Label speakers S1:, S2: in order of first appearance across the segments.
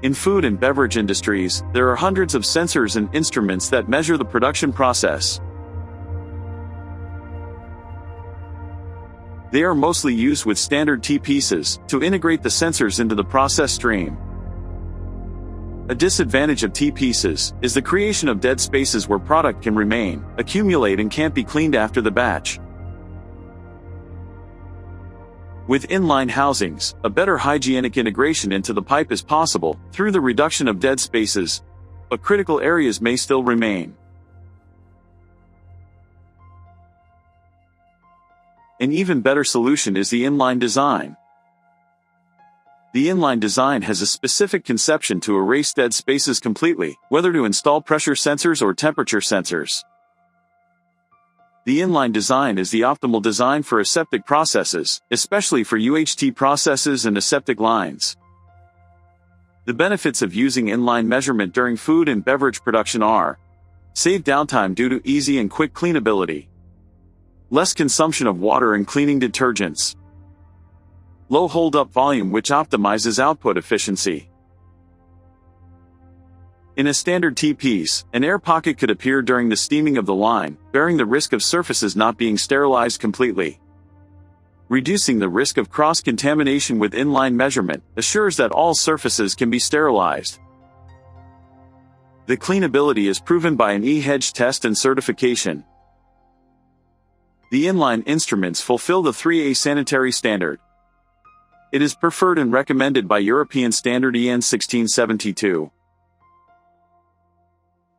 S1: In food and beverage industries, there are hundreds of sensors and instruments that measure the production process. They are mostly used with standard T-pieces to integrate the sensors into the process stream. A disadvantage of T-pieces is the creation of dead spaces where product can remain, accumulate and can't be cleaned after the batch. With inline housings, a better hygienic integration into the pipe is possible through the reduction of dead spaces, but critical areas may still remain. An even better solution is the inline design. The inline design has a specific conception to erase dead spaces completely, whether to install pressure sensors or temperature sensors. The inline design is the optimal design for aseptic processes, especially for UHT processes and aseptic lines. The benefits of using inline measurement during food and beverage production are: save downtime due to easy and quick cleanability, less consumption of water and cleaning detergents, low hold-up volume which optimizes output efficiency. In a standard T-piece, an air pocket could appear during the steaming of the line, bearing the risk of surfaces not being sterilized completely. Reducing the risk of cross-contamination with inline measurement assures that all surfaces can be sterilized. The cleanability is proven by an E-Hedge test and certification. The inline instruments fulfill the 3A sanitary standard. It is preferred and recommended by European Standard EN 1672.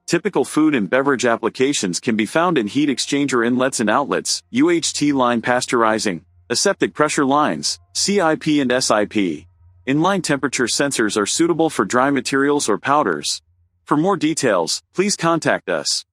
S1: Typical food and beverage applications can be found in heat exchanger inlets and outlets, UHT line pasteurizing, aseptic pressure lines, CIP and SIP. Inline temperature sensors are suitable for dry materials or powders. For more details, please contact us.